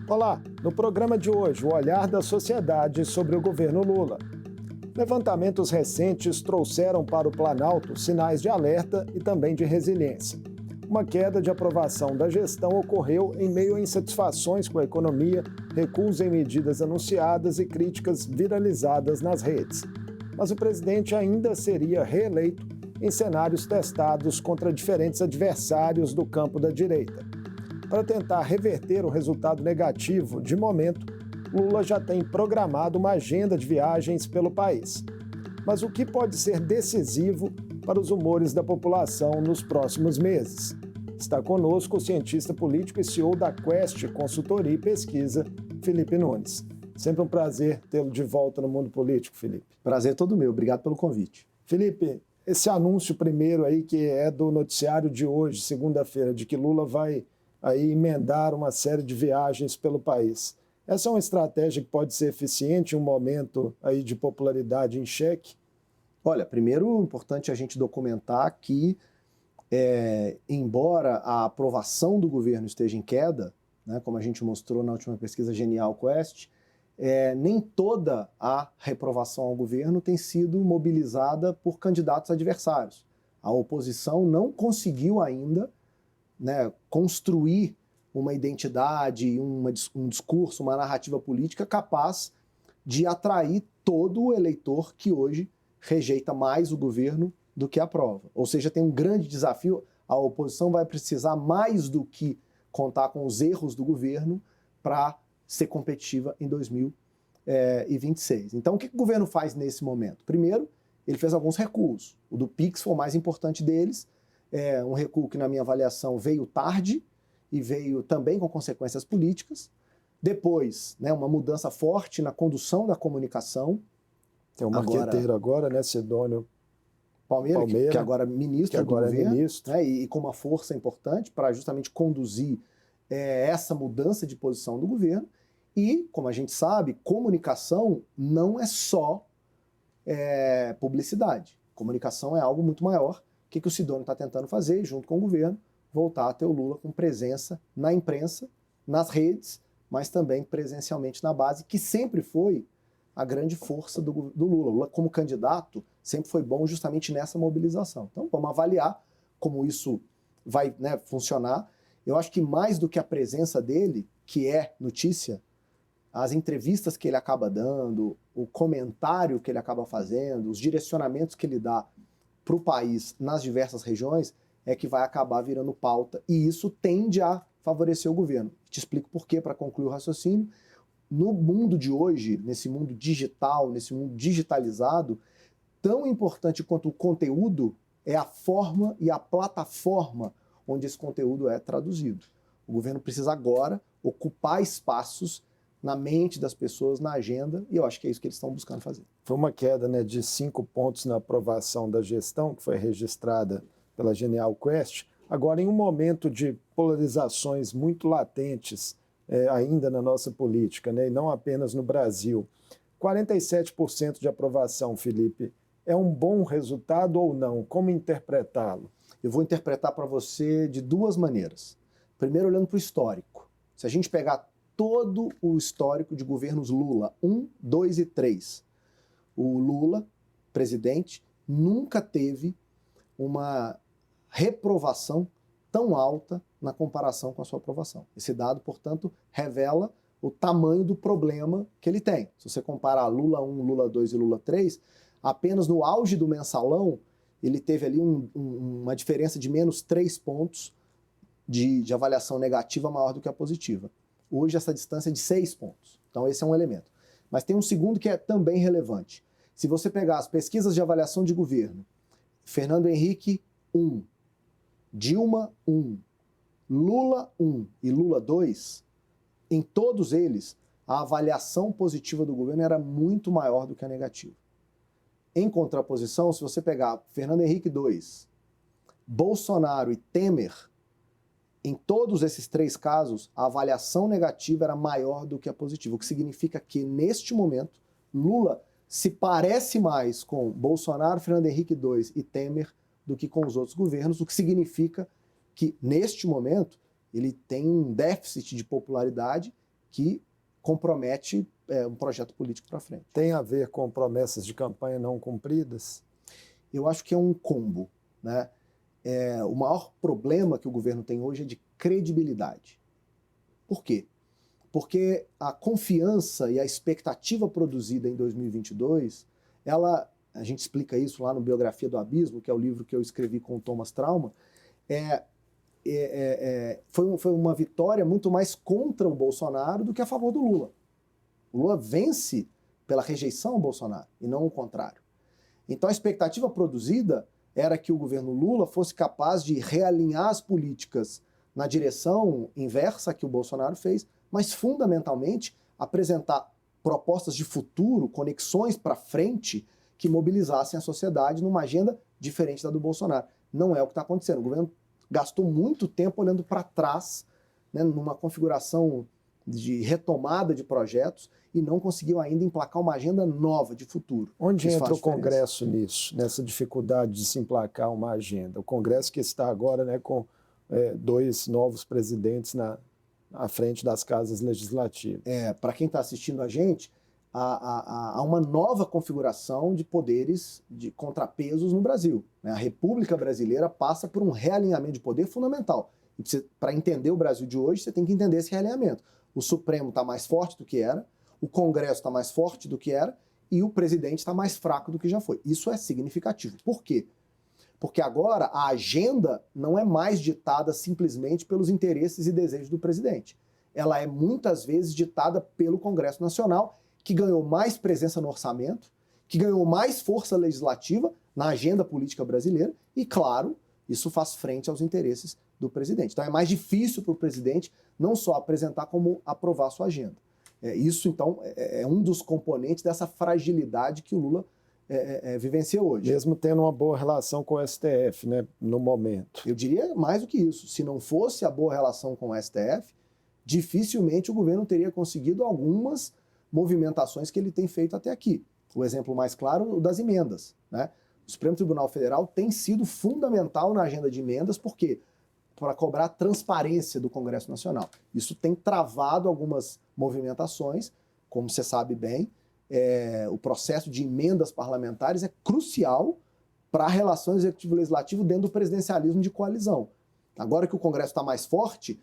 Olá, no programa de hoje, o olhar da sociedade sobre o governo Lula. Levantamentos recentes trouxeram para o Planalto sinais de alerta e também de resiliência. Uma queda de aprovação da gestão ocorreu em meio a insatisfações com a economia, recuos em medidas anunciadas e críticas viralizadas nas redes. Mas o presidente ainda seria reeleito em cenários testados contra diferentes adversários do campo da direita. Para tentar reverter o resultado negativo, de momento, Lula já tem programado uma agenda de viagens pelo país. Mas o que pode ser decisivo para os humores da população nos próximos meses? Está conosco o cientista político e CEO da Quest Consultoria e Pesquisa, Felipe Nunes. Sempre um prazer tê-lo de volta no mundo político, Felipe. Prazer todo meu, obrigado pelo convite. Felipe, esse anúncio primeiro aí, que é do noticiário de hoje, segunda-feira, de que Lula vai aí emendar uma série de viagens pelo país. Essa é uma estratégia que pode ser eficiente em um momento aí de popularidade em xeque? Olha, primeiro, importante a gente documentar que, embora a aprovação do governo esteja em queda, né, como a gente mostrou na última pesquisa Genial Quest, nem toda a reprovação ao governo tem sido mobilizada por candidatos adversários. A oposição não conseguiu ainda, né, construir uma identidade, um discurso, uma narrativa política capaz de atrair todo o eleitor que hoje rejeita mais o governo do que aprova. Ou seja, tem um grande desafio, a oposição vai precisar mais do que contar com os erros do governo para ser competitiva em 2026. Então, o que o governo faz nesse momento? Primeiro, ele fez alguns recuos. O do Pix foi o mais importante deles, um recuo que, na minha avaliação, veio tarde e veio também com consequências políticas. Depois, né, uma mudança forte na condução da comunicação. Tem um marqueteiro agora, né, Sidônio Palmeira, que agora é ministro do governo, ministro. Né, e com uma força importante para justamente conduzir essa mudança de posição do governo. E, como a gente sabe, comunicação não é só publicidade. Comunicação é algo muito maior. O que o Sidônio está tentando fazer, junto com o governo, voltar a ter o Lula com presença na imprensa, nas redes, mas também presencialmente na base, que sempre foi a grande força do Lula. O Lula, como candidato, sempre foi bom justamente nessa mobilização. Então, vamos avaliar como isso vai, né, funcionar. Eu acho que mais do que a presença dele, que é notícia, as entrevistas que ele acaba dando, o comentário que ele acaba fazendo, os direcionamentos que ele dá para o país nas diversas regiões, é que vai acabar virando pauta. E isso tende a favorecer o governo. Te explico por quê, para concluir o raciocínio. No mundo de hoje, nesse mundo digital, nesse mundo digitalizado, tão importante quanto o conteúdo é a forma e a plataforma onde esse conteúdo é traduzido. O governo precisa agora ocupar espaços na mente das pessoas, na agenda, e eu acho que é isso que eles estão buscando fazer. Foi uma queda, né, de 5 pontos na aprovação da gestão, que foi registrada pela Genial Quest. Agora, em um momento de polarizações muito latentes ainda na nossa política, né, e não apenas no Brasil, 47% de aprovação, Felipe, é um bom resultado ou não? Como interpretá-lo? Eu vou interpretar para você de duas maneiras. Primeiro, olhando para o histórico. Se a gente pegar todo o histórico de governos Lula, 1, 2 e 3, o Lula, presidente, nunca teve uma reprovação tão alta na comparação com a sua aprovação. Esse dado, portanto, revela o tamanho do problema que ele tem. Se você comparar Lula 1, Lula 2 e Lula 3, apenas no auge do mensalão, ele teve ali uma diferença de menos 3 pontos de avaliação negativa maior do que a positiva. Hoje essa distância é de 6 pontos. Então esse é um elemento. Mas tem um segundo que é também relevante. Se você pegar as pesquisas de avaliação de governo, Fernando Henrique 1, Dilma 1, Lula 1 e Lula 2, em todos eles a avaliação positiva do governo era muito maior do que a negativa. Em contraposição, se você pegar Fernando Henrique 2, Bolsonaro e Temer, em todos esses 3 casos, a avaliação negativa era maior do que a positiva, o que significa que, neste momento, Lula se parece mais com Bolsonaro, Fernando Henrique II e Temer do que com os outros governos, o que significa que, neste momento, ele tem um déficit de popularidade que compromete um projeto político para frente. Tem a ver com promessas de campanha não cumpridas? Eu acho que é um combo, né? O maior problema que o governo tem hoje é de credibilidade. Por quê? Porque a confiança e a expectativa produzida em 2022, a gente explica isso lá no Biografia do Abismo, que é o livro que eu escrevi com o Thomas Trauma, foi uma vitória muito mais contra o Bolsonaro do que a favor do Lula. O Lula vence pela rejeição ao Bolsonaro, e não o contrário. Então a expectativa produzida era que o governo Lula fosse capaz de realinhar as políticas na direção inversa que o Bolsonaro fez, mas fundamentalmente apresentar propostas de futuro, conexões para frente, que mobilizassem a sociedade numa agenda diferente da do Bolsonaro. Não é o que está acontecendo. O governo gastou muito tempo olhando para trás, né, numa configuração de retomada de projetos, e não conseguiu ainda emplacar uma agenda nova de futuro. Onde entra o Congresso nisso, nessa dificuldade de se emplacar uma agenda? O Congresso que está agora, né, com 2 novos presidentes à frente das casas legislativas. Para quem está assistindo a gente, há uma nova configuração de poderes, de contrapesos no Brasil, né? A República Brasileira passa por um realinhamento de poder fundamental. E para entender o Brasil de hoje, você tem que entender esse realinhamento. O Supremo está mais forte do que era, o Congresso está mais forte do que era, e o presidente está mais fraco do que já foi. Isso é significativo. Por quê? Porque agora a agenda não é mais ditada simplesmente pelos interesses e desejos do presidente. Ela é muitas vezes ditada pelo Congresso Nacional, que ganhou mais presença no orçamento, que ganhou mais força legislativa na agenda política brasileira, e, claro, isso faz frente aos interesses do presidente. Então é mais difícil para o presidente não só apresentar, como aprovar a sua agenda. Isso, então, é um dos componentes dessa fragilidade que o Lula vivencia hoje. Mesmo tendo uma boa relação com o STF, né, no momento. Eu diria mais do que isso. Se não fosse a boa relação com o STF, dificilmente o governo teria conseguido algumas movimentações que ele tem feito até aqui. O exemplo mais claro, o das emendas, né? O Supremo Tribunal Federal tem sido fundamental na agenda de emendas, por quê? Para cobrar a transparência do Congresso Nacional. Isso tem travado algumas movimentações, como você sabe bem, o processo de emendas parlamentares é crucial para a relação executivo-legislativo dentro do presidencialismo de coalizão. Agora que o Congresso está mais forte,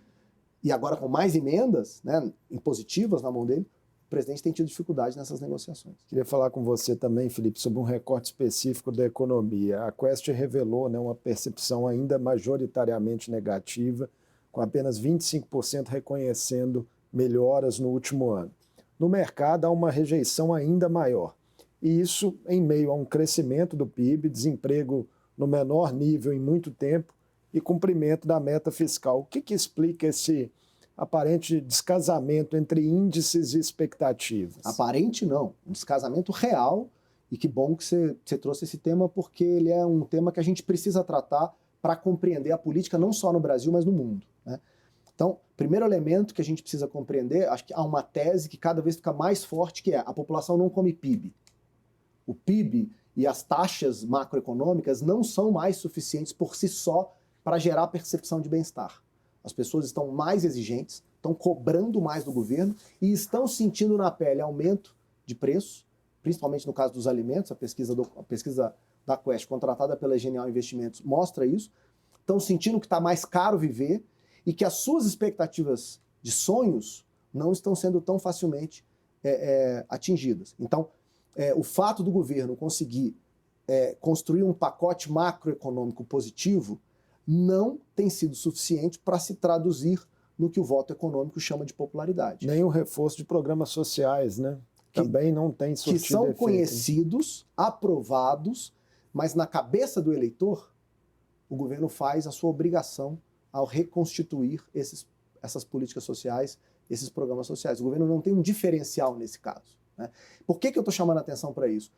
e agora com mais emendas, né, impositivas na mão dele, o presidente tem tido dificuldade nessas negociações. Queria falar com você também, Felipe, sobre um recorte específico da economia. A Quest revelou, né, uma percepção ainda majoritariamente negativa, com apenas 25% reconhecendo melhoras no último ano. No mercado, há uma rejeição ainda maior. E isso em meio a um crescimento do PIB, desemprego no menor nível em muito tempo e cumprimento da meta fiscal. O que explica esse aparente descasamento entre índices e expectativas? Aparente não, um descasamento real, e que bom que você trouxe esse tema, porque ele é um tema que a gente precisa tratar para compreender a política não só no Brasil, mas no mundo, né? Então, primeiro elemento que a gente precisa compreender, acho que há uma tese que cada vez fica mais forte, que é: a população não come PIB. O PIB e as taxas macroeconômicas não são mais suficientes por si só para gerar percepção de bem-estar. As pessoas estão mais exigentes, estão cobrando mais do governo e estão sentindo na pele aumento de preço, principalmente no caso dos alimentos. A pesquisa da Quest, contratada pela Genial Investimentos, mostra isso. Estão sentindo que está mais caro viver e que as suas expectativas de sonhos não estão sendo tão facilmente atingidas. Então, o fato do governo conseguir construir um pacote macroeconômico positivo não tem sido suficiente para se traduzir no que o voto econômico chama de popularidade. Nem o reforço de programas sociais, né? Também não tem surtido que são efeito. Conhecidos, aprovados, mas na cabeça do eleitor, o governo faz a sua obrigação ao reconstituir essas políticas sociais, esses programas sociais. O governo não tem um diferencial nesse caso, né? Por que eu estou chamando a atenção para isso?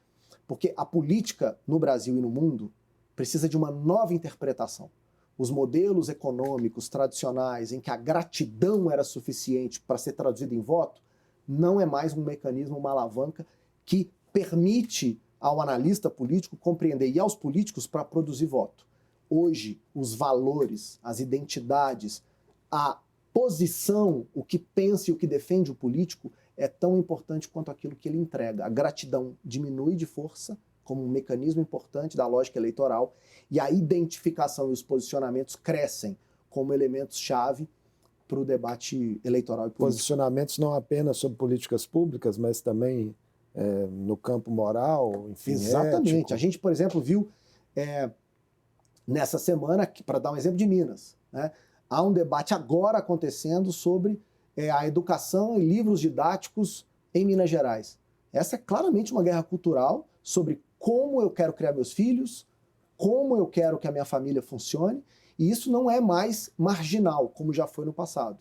Porque a política no Brasil e no mundo precisa de uma nova interpretação. Os modelos econômicos tradicionais em que a gratidão era suficiente para ser traduzida em voto não é mais um mecanismo, uma alavanca que permite ao analista político compreender, e aos políticos, para produzir voto. Hoje, os valores, as identidades, a posição, o que pensa e o que defende o político é tão importante quanto aquilo que ele entrega. A gratidão diminui de força como um mecanismo importante da lógica eleitoral e a identificação e os posicionamentos crescem como elementos-chave para o debate eleitoral e político. Posicionamentos não apenas sobre políticas públicas, mas também no campo moral, enfim, Exatamente. ético. A gente, por exemplo, viu nessa semana, para dar um exemplo de Minas, né, há um debate agora acontecendo sobre a educação e livros didáticos em Minas Gerais. Essa é claramente uma guerra cultural sobre como eu quero criar meus filhos, como eu quero que a minha família funcione, e isso não é mais marginal, como já foi no passado.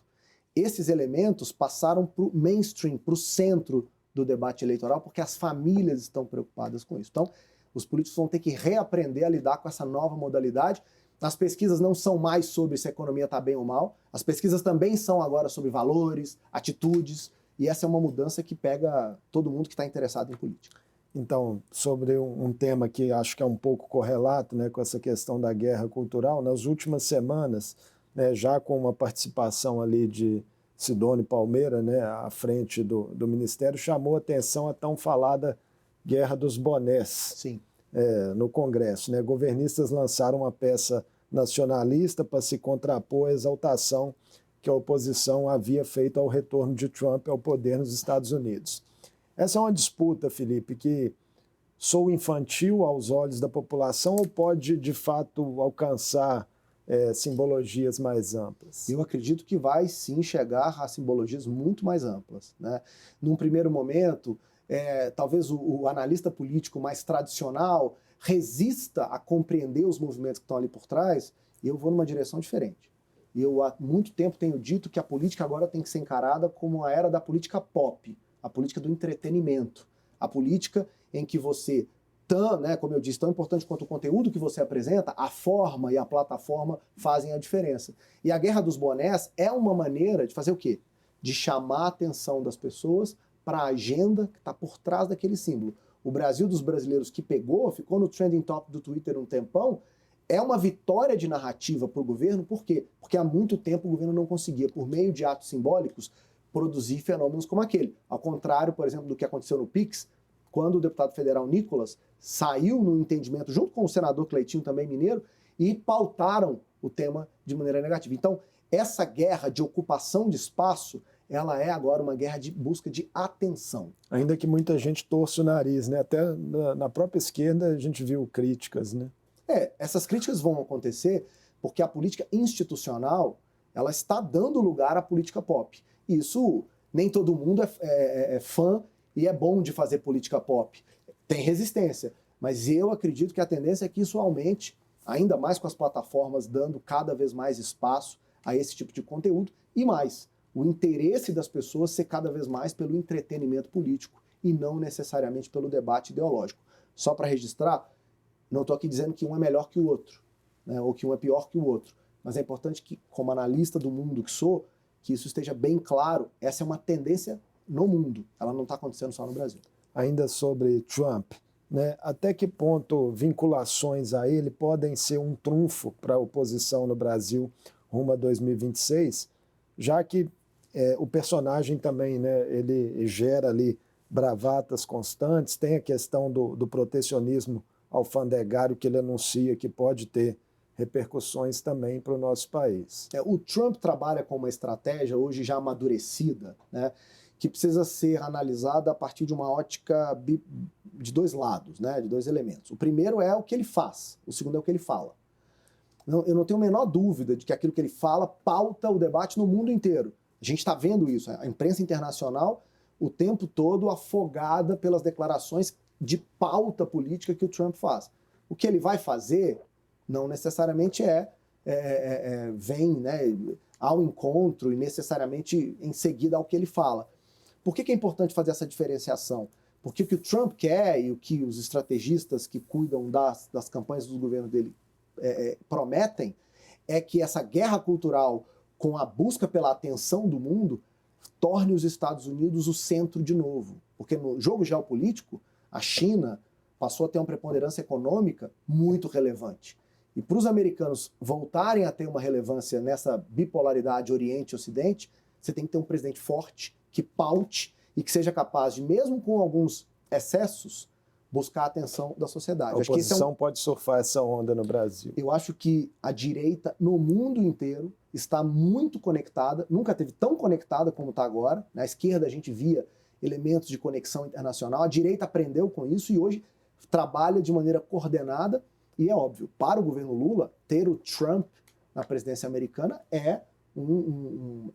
Esses elementos passaram para o mainstream, para o centro do debate eleitoral, porque as famílias estão preocupadas com isso. Então, os políticos vão ter que reaprender a lidar com essa nova modalidade. As pesquisas não são mais sobre se a economia está bem ou mal, as pesquisas também são agora sobre valores, atitudes, e essa é uma mudança que pega todo mundo que está interessado em política. Então, sobre um tema que acho que é um pouco correlato, né, com essa questão da guerra cultural, nas últimas semanas, né, já com uma participação ali de Sidone Palmeira, né, à frente do Ministério, chamou atenção a tão falada Guerra dos Bonés. Sim. No Congresso, né? Governistas lançaram uma peça nacionalista para se contrapor à exaltação que a oposição havia feito ao retorno de Trump ao poder nos Estados Unidos. Essa é uma disputa, Felipe, que soa infantil aos olhos da população ou pode, de fato, alcançar simbologias mais amplas? Eu acredito que vai, sim, chegar a simbologias muito mais amplas, né? Num primeiro momento, talvez o analista político mais tradicional resista a compreender os movimentos que estão ali por trás, e eu vou numa direção diferente. Eu há muito tempo tenho dito que a política agora tem que ser encarada como a era da política pop, a política do entretenimento, a política em que você, né, como eu disse, tão importante quanto o conteúdo que você apresenta, a forma e a plataforma fazem a diferença. E a Guerra dos Bonés é uma maneira de fazer o quê? De chamar a atenção das pessoas para a agenda que está por trás daquele símbolo. O Brasil dos brasileiros que pegou, ficou no trending top do Twitter um tempão, é uma vitória de narrativa para o governo, por quê? Porque há muito tempo o governo não conseguia, por meio de atos simbólicos, produzir fenômenos como aquele. Ao contrário, por exemplo, do que aconteceu no PIX, quando o deputado federal Nicolas saiu no entendimento, junto com o senador Cleitinho, também mineiro, e pautaram o tema de maneira negativa. Então, essa guerra de ocupação de espaço, ela é agora uma guerra de busca de atenção. Ainda que muita gente torça o nariz, né? Até na própria esquerda a gente viu críticas, né? Essas críticas vão acontecer porque a política institucional, ela está dando lugar à política pop. Isso, nem todo mundo é fã e é bom de fazer política pop. Tem resistência, mas eu acredito que a tendência é que isso aumente, ainda mais com as plataformas dando cada vez mais espaço a esse tipo de conteúdo, e mais, o interesse das pessoas ser cada vez mais pelo entretenimento político e não necessariamente pelo debate ideológico. Só para registrar, não estou aqui dizendo que um é melhor que o outro, né, ou que um é pior que o outro, mas é importante que, como analista do mundo que sou, que isso esteja bem claro. Essa é uma tendência no mundo, ela não está acontecendo só no Brasil. Ainda sobre Trump, né, até que ponto vinculações a ele podem ser um trunfo para a oposição no Brasil rumo a 2026, já que o personagem também, né, ele gera ali bravatas constantes, tem a questão do protecionismo alfandegário que ele anuncia que pode ter repercussões também para o nosso país. O Trump trabalha com uma estratégia hoje já amadurecida, né, que precisa ser analisada a partir de uma ótica de dois lados, né, de dois elementos. O primeiro é o que ele faz, o segundo é o que ele fala. Eu não tenho a menor dúvida de que aquilo que ele fala pauta o debate no mundo inteiro. A gente está vendo isso, a imprensa internacional o tempo todo afogada pelas declarações de pauta política que o Trump faz. O que ele vai fazer não necessariamente vem, né, ao encontro e necessariamente em seguida ao que ele fala. Por que é importante fazer essa diferenciação? Porque o que o Trump quer e o que os estrategistas que cuidam das campanhas do governo dele prometem é que essa guerra cultural com a busca pela atenção do mundo torne os Estados Unidos o centro de novo. Porque no jogo geopolítico, a China passou a ter uma preponderância econômica muito relevante. E para os americanos voltarem a ter uma relevância nessa bipolaridade Oriente e Ocidente, você tem que ter um presidente forte, que paute e que seja capaz de, mesmo com alguns excessos, buscar a atenção da sociedade. A oposição pode surfar essa onda no Brasil. Eu acho que a direita, no mundo inteiro, está muito conectada, nunca teve tão conectada como está agora. Na esquerda a gente via elementos de conexão internacional, a direita aprendeu com isso e hoje trabalha de maneira coordenada. E é óbvio, para o governo Lula, ter o Trump na presidência americana é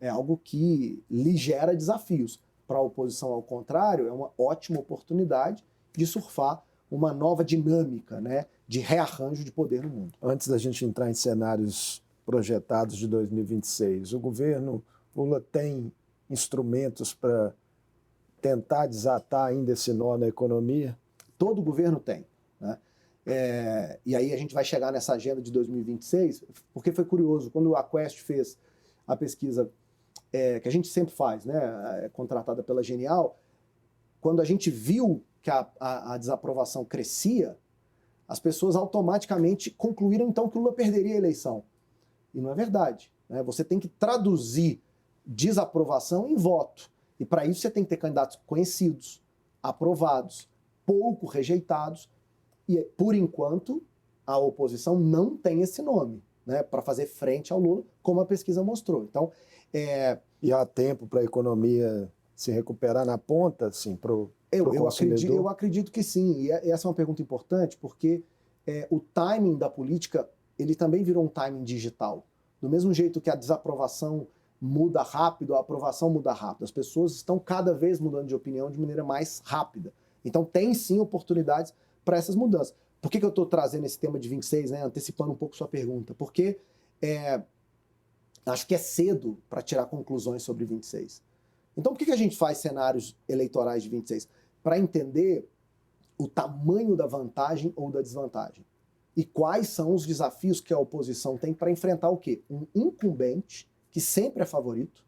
algo que lhe gera desafios. Para a oposição, ao contrário, é uma ótima oportunidade de surfar uma nova dinâmica, né, de rearranjo de poder no mundo. Antes da gente entrar em cenários projetados de 2026, o governo Lula tem instrumentos para tentar desatar ainda esse nó na economia? Todo governo tem, né? E aí a gente vai chegar nessa agenda de 2026, porque foi curioso, quando a Quest fez a pesquisa que a gente sempre faz, né, contratada pela Genial, quando a gente viu que a desaprovação crescia, as pessoas automaticamente concluíram então que o Lula perderia a eleição. E não é verdade, né? Você tem que traduzir desaprovação em voto. E para isso você tem que ter candidatos conhecidos, aprovados, pouco rejeitados. E, por enquanto, a oposição não tem esse nome, né, para fazer frente ao Lula, como a pesquisa mostrou. Então, E há tempo para a economia se recuperar na ponta, assim, para o consumidor? Eu acredito que sim. E essa é uma pergunta importante, porque o timing da política ele também virou um timing digital. Do mesmo jeito que a desaprovação muda rápido, a aprovação muda rápido. As pessoas estão cada vez mudando de opinião de maneira mais rápida. Então, tem sim oportunidades para essas mudanças. Por que eu estou trazendo esse tema de 26, né, antecipando um pouco sua pergunta? Porque acho que é cedo para tirar conclusões sobre 26. Então, por que a gente faz cenários eleitorais de 26? Para entender o tamanho da vantagem ou da desvantagem. E quais são os desafios que a oposição tem para enfrentar o quê? Um incumbente, que sempre é favorito,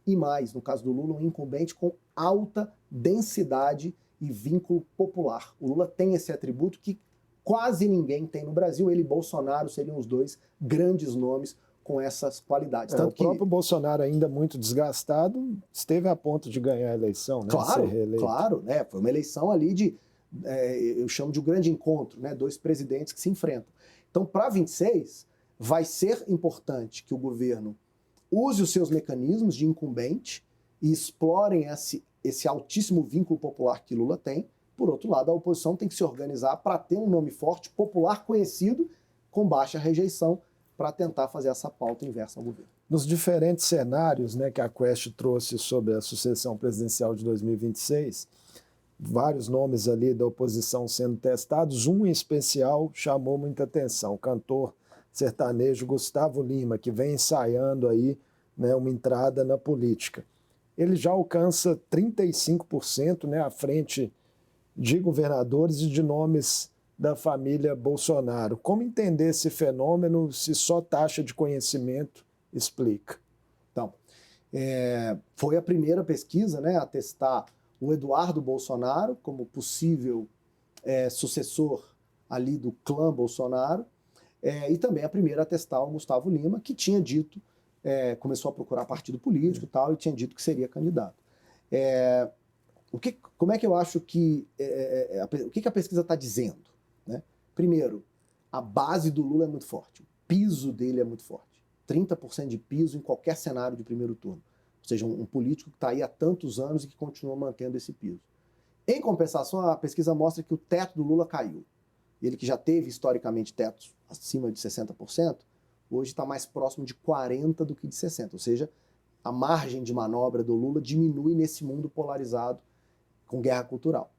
e mais, no caso do Lula, um incumbente com alta densidade e vínculo popular. O Lula tem esse atributo que quase ninguém tem no Brasil. Ele e Bolsonaro seriam os dois grandes nomes com essas qualidades. O próprio Bolsonaro, ainda muito desgastado, esteve a ponto de ganhar a eleição, né? Claro, ser reeleito. claro, né? Foi uma eleição ali eu chamo de um grande encontro, né? Dois presidentes que se enfrentam. Então, para 26, vai ser importante que o governo use os seus mecanismos de incumbente e explorem esse altíssimo vínculo popular que Lula tem. Por outro lado, a oposição tem que se organizar para ter um nome forte, popular, conhecido, com baixa rejeição, para tentar fazer essa pauta inversa ao governo. Nos diferentes cenários, né, que a Quest trouxe sobre a sucessão presidencial de 2026, vários nomes ali da oposição sendo testados, um em especial chamou muita atenção, o cantor sertanejo Gustavo Lima, que vem ensaiando aí, né, uma entrada na política. Ele já alcança 35%, né, à frente de governadores e de nomes da família Bolsonaro. Como entender esse fenômeno se só taxa de conhecimento explica? Então, foi a primeira pesquisa, né, a testar o Eduardo Bolsonaro como possível sucessor ali do clã Bolsonaro, e também a primeira a testar o Gustavo Lima, que tinha dito, começou a procurar partido político e tal, e tinha dito que seria candidato. Como é que eu acho que... o que a pesquisa está dizendo? Né? Primeiro, a base do Lula é muito forte, o piso dele é muito forte. 30% de piso em qualquer cenário de primeiro turno. Ou seja, um político que está aí há tantos anos e que continua mantendo esse piso. Em compensação, a pesquisa mostra que o teto do Lula caiu. Ele que já teve historicamente tetos acima de 60%, hoje está mais próximo de 40% do que de 60%. Ou seja, a margem de manobra do Lula diminui nesse mundo polarizado com guerra cultural.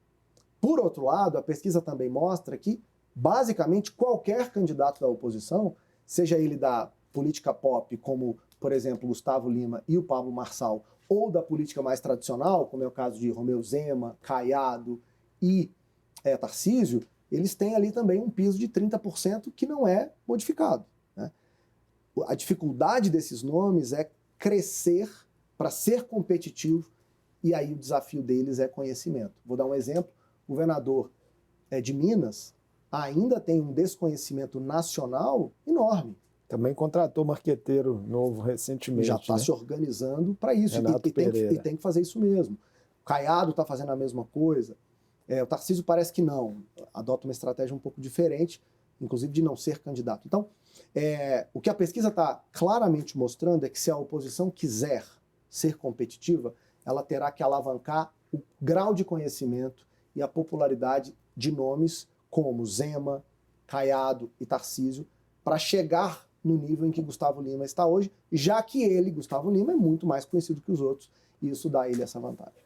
Por outro lado, a pesquisa também mostra que, basicamente, qualquer candidato da oposição, seja ele da política pop, como, por exemplo, Gustavo Lima e o Pablo Marçal, ou da política mais tradicional, como é o caso de Romeu Zema, Caiado e Tarcísio, eles têm ali também um piso de 30% que não é modificado, né? A dificuldade desses nomes é crescer para ser competitivo, e aí o desafio deles é conhecimento. Vou dar um exemplo. O governador de Minas, ainda tem um desconhecimento nacional enorme. Também contratou marqueteiro novo recentemente. Já está se organizando para isso. E tem que fazer isso mesmo. O Caiado está fazendo a mesma coisa. O Tarcísio parece que não. Adota uma estratégia um pouco diferente, inclusive de não ser candidato. Então, o que a pesquisa está claramente mostrando é que se a oposição quiser ser competitiva, ela terá que alavancar o grau de conhecimento e a popularidade de nomes como Zema, Caiado e Tarcísio para chegar no nível em que Gustavo Lima está hoje, já que ele, Gustavo Lima, é muito mais conhecido que os outros, e isso dá a ele essa vantagem.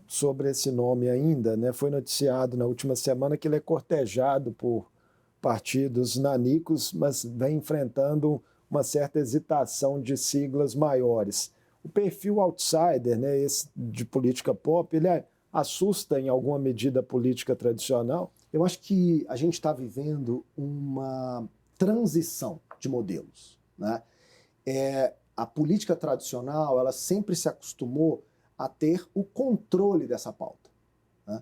Sobre esse nome ainda, né, foi noticiado na última semana que ele é cortejado por partidos nanicos, mas vem enfrentando uma certa hesitação de siglas maiores. O perfil outsider, né, esse de política pop, ele assusta em alguma medida a política tradicional? Eu acho que a gente está vivendo uma transição de modelos, né? A política tradicional, ela sempre se acostumou a ter o controle dessa pauta, né?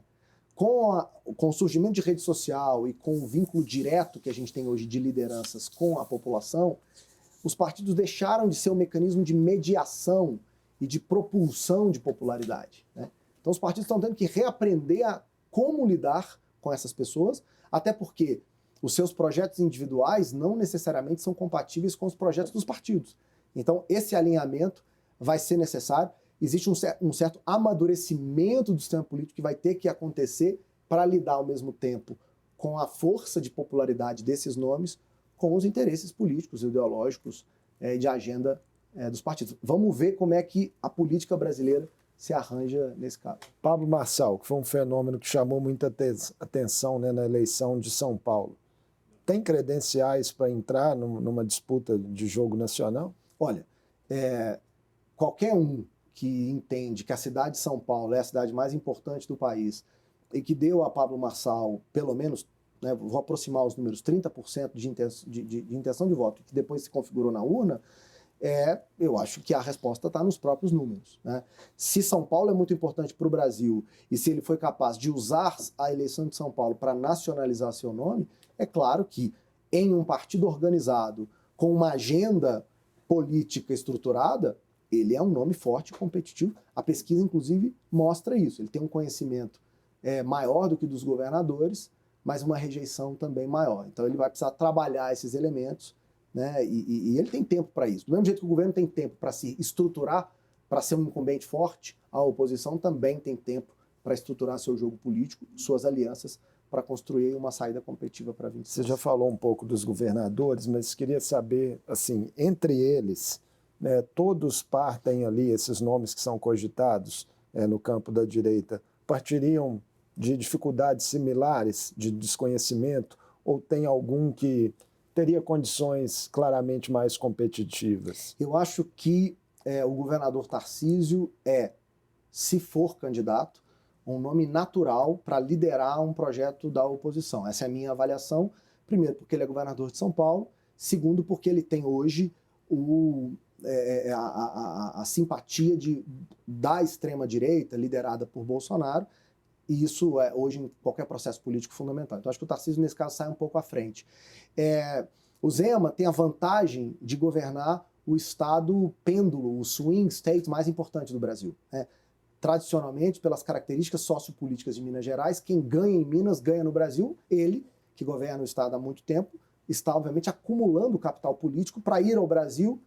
Com o surgimento de rede social e com o vínculo direto que a gente tem hoje de lideranças com a população, os partidos deixaram de ser um mecanismo de mediação e de propulsão de popularidade, né? Então os partidos estão tendo que reaprender a como lidar com essas pessoas, até porque os seus projetos individuais não necessariamente são compatíveis com os projetos dos partidos. Então, esse alinhamento vai ser necessário. Existe um certo amadurecimento do sistema político que vai ter que acontecer para lidar ao mesmo tempo com a força de popularidade desses nomes com os interesses políticos, ideológicos e de agenda dos partidos. Vamos ver como é que a política brasileira se arranja nesse caso. Pablo Marçal, que foi um fenômeno que chamou muita atenção, né, na eleição de São Paulo, tem credenciais para entrar numa disputa de jogo nacional? Olha, qualquer um que entende que a cidade de São Paulo é a cidade mais importante do país e que deu a Pablo Marçal, pelo menos, né, vou aproximar os números, 30% de intenção de voto, que depois se configurou na urna, eu acho que a resposta está nos próprios números, né? Se São Paulo é muito importante para o Brasil e se ele foi capaz de usar a eleição de São Paulo para nacionalizar seu nome, é claro que em um partido organizado, com uma agenda política estruturada, ele é um nome forte e competitivo. A pesquisa, inclusive, mostra isso. Ele tem um conhecimento maior do que dos governadores, mas uma rejeição também maior. Então ele vai precisar trabalhar esses elementos, né? E ele tem tempo para isso. Do mesmo jeito que o governo tem tempo para se estruturar, para ser um incumbente forte, a oposição também tem tempo para estruturar seu jogo político, suas alianças, para construir uma saída competitiva para 26. Você já falou um pouco dos governadores, mas queria saber, assim, entre eles, né, todos partem ali, esses nomes que são cogitados no campo da direita, partiriam de dificuldades similares, de desconhecimento, ou tem algum que teria condições claramente mais competitivas? Eu acho que o governador Tarcísio se for candidato, um nome natural para liderar um projeto da oposição. Essa é a minha avaliação. Primeiro, porque ele é governador de São Paulo. Segundo, porque ele tem hoje a simpatia da extrema-direita, liderada por Bolsonaro, e isso é, hoje, em qualquer processo político, fundamental. Então, acho que o Tarcísio, nesse caso, sai um pouco à frente. O Zema tem a vantagem de governar o estado pêndulo, o swing state mais importante do Brasil, né? Tradicionalmente, pelas características sociopolíticas de Minas Gerais, quem ganha em Minas ganha no Brasil. Ele, que governa o estado há muito tempo, está, obviamente, acumulando capital político para ir ao Brasil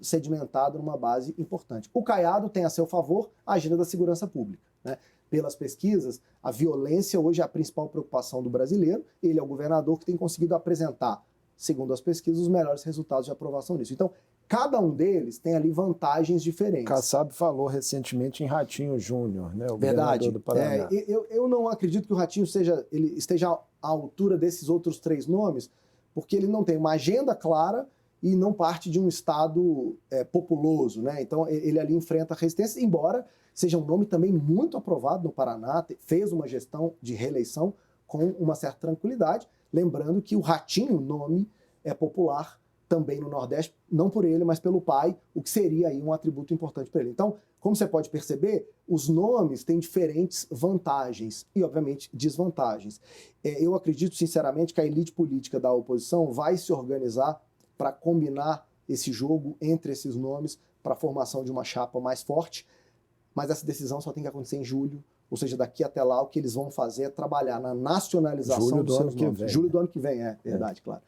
sedimentado numa base importante. O Caiado tem a seu favor a agenda da segurança pública, né? Pelas pesquisas, a violência hoje é a principal preocupação do brasileiro. Ele é o governador que tem conseguido apresentar, segundo as pesquisas, os melhores resultados de aprovação nisso. Então, cada um deles tem ali vantagens diferentes. Kassab falou recentemente em Ratinho Júnior, né, o Verdade. governador do Paraná. Eu não acredito que o Ratinho esteja à altura desses outros três nomes, porque ele não tem uma agenda clara e não parte de um estado populoso, né? Então ele ali enfrenta resistência, embora seja um nome também muito aprovado no Paraná, fez uma gestão de reeleição com uma certa tranquilidade, lembrando que o Ratinho, nome, é popular também no Nordeste, não por ele, mas pelo pai, o que seria aí um atributo importante para ele. Então, como você pode perceber, os nomes têm diferentes vantagens e, obviamente, desvantagens. Eu acredito, sinceramente, que a elite política da oposição vai se organizar para combinar esse jogo entre esses nomes para a formação de uma chapa mais forte, mas essa decisão só tem que acontecer em julho, ou seja, daqui até lá o que eles vão fazer é trabalhar na nacionalização dos seus nomes. Julho do ano que vem, verdade, claro.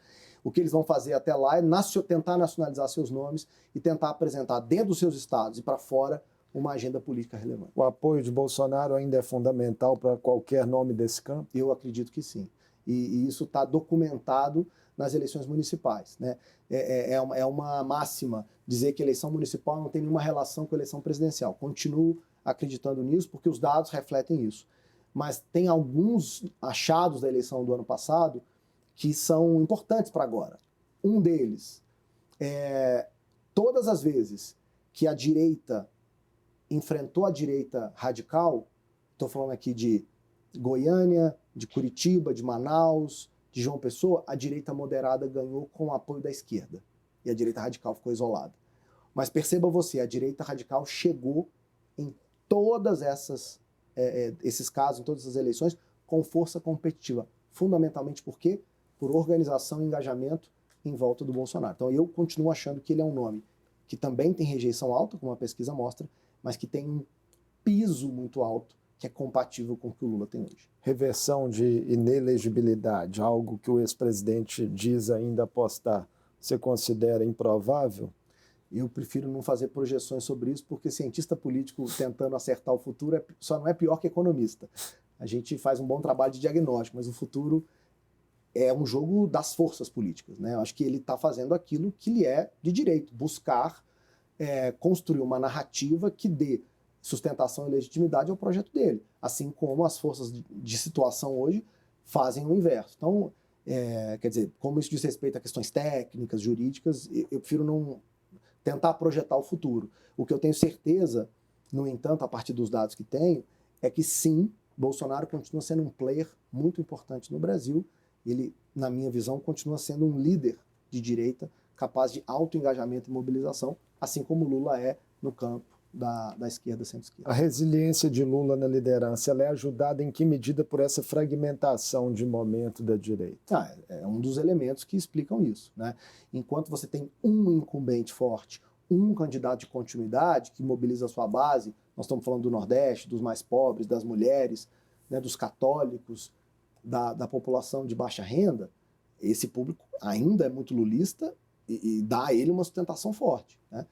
O que eles vão fazer até lá é tentar nacionalizar seus nomes e tentar apresentar dentro dos seus estados e para fora uma agenda política relevante. O apoio de Bolsonaro ainda é fundamental para qualquer nome desse campo? Eu acredito que sim. E isso está documentado nas eleições municipais, né? É uma máxima dizer que eleição municipal não tem nenhuma relação com a eleição presidencial. Continuo acreditando nisso porque os dados refletem isso. Mas tem alguns achados da eleição do ano passado que são importantes para agora. Um deles é todas as vezes que a direita enfrentou a direita radical, estou falando aqui de Goiânia, de Curitiba, de Manaus, de João Pessoa, a direita moderada ganhou com o apoio da esquerda e a direita radical ficou isolada. Mas perceba você, a direita radical chegou em todas esses casos, em todas as eleições, com força competitiva. Fundamentalmente por quê? Por organização e engajamento em volta do Bolsonaro. Então eu continuo achando que ele é um nome que também tem rejeição alta, como a pesquisa mostra, mas que tem um piso muito alto, que é compatível com o que o Lula tem hoje. Reversão de inelegibilidade, algo que o ex-presidente diz ainda apostar, você considera improvável? Eu prefiro não fazer projeções sobre isso, porque cientista político tentando acertar o futuro só não é pior que economista. A gente faz um bom trabalho de diagnóstico, mas o futuro é um jogo das forças políticas, né? Eu acho que ele está fazendo aquilo que lhe é de direito, buscar construir uma narrativa que dê sustentação e legitimidade ao projeto dele, assim como as forças de situação hoje fazem o inverso. Então, quer dizer, como isso diz respeito a questões técnicas, jurídicas, eu prefiro não tentar projetar o futuro. O que eu tenho certeza, no entanto, a partir dos dados que tenho, é que sim, Bolsonaro continua sendo um player muito importante no Brasil. Ele, na minha visão, continua sendo um líder de direita capaz de alto engajamento e mobilização, assim como Lula é no campo da esquerda, centro-esquerda. A resiliência de Lula na liderança, ela é ajudada em que medida por essa fragmentação de momento da direita? É um dos elementos que explicam isso, né? Enquanto você tem um incumbente forte, um candidato de continuidade que mobiliza a sua base, nós estamos falando do Nordeste, dos mais pobres, das mulheres, né, dos católicos, da população de baixa renda, esse público ainda é muito lulista e dá a ele uma sustentação forte, né?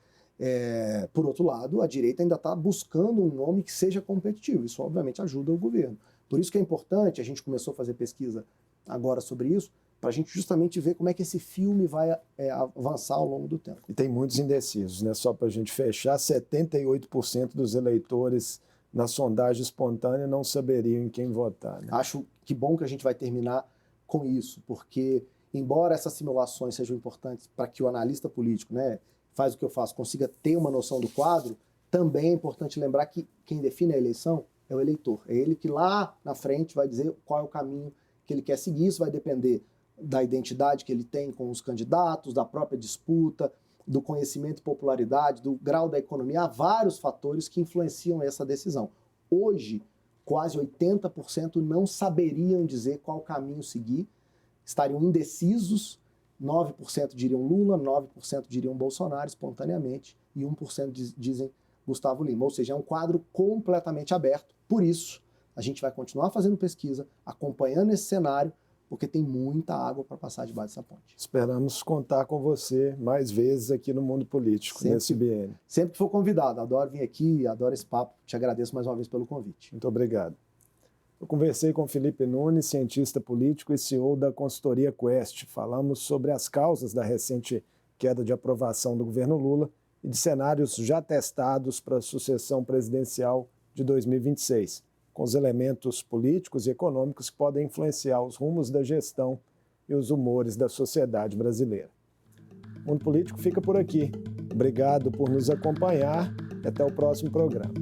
Por outro lado, a direita ainda está buscando um nome que seja competitivo. Isso, obviamente, ajuda o governo. Por isso que é importante, a gente começou a fazer pesquisa agora sobre isso, para a gente justamente ver como é que esse filme vai avançar ao longo do tempo. E tem muitos indecisos, né? Só para a gente fechar, 78% dos eleitores na sondagem espontânea não saberiam em quem votar, né? Acho que bom que a gente vai terminar com isso, porque, embora essas simulações sejam importantes para que o analista político, né, faz o que eu faço, consiga ter uma noção do quadro, também é importante lembrar que quem define a eleição é o eleitor. É ele que lá na frente vai dizer qual é o caminho que ele quer seguir. Isso vai depender da identidade que ele tem com os candidatos, da própria disputa, do conhecimento e popularidade, do grau da economia. Há vários fatores que influenciam essa decisão. Hoje, quase 80% não saberiam dizer qual caminho seguir, estariam indecisos. 9% diriam Lula, 9% diriam Bolsonaro espontaneamente e 1% dizem Gustavo Lima. Ou seja, é um quadro completamente aberto. Por isso, a gente vai continuar fazendo pesquisa, acompanhando esse cenário, porque tem muita água para passar debaixo dessa ponte. Esperamos contar com você mais vezes aqui no Mundo Político, nesse BN. Sempre que for convidado. Adoro vir aqui, adoro esse papo. Te agradeço mais uma vez pelo convite. Muito obrigado. Eu conversei com Felipe Nunes, cientista político e CEO da consultoria Quest. Falamos sobre as causas da recente queda de aprovação do governo Lula e de cenários já testados para a sucessão presidencial de 2026, com os elementos políticos e econômicos que podem influenciar os rumos da gestão e os humores da sociedade brasileira. O Mundo Político fica por aqui. Obrigado por nos acompanhar e até o próximo programa.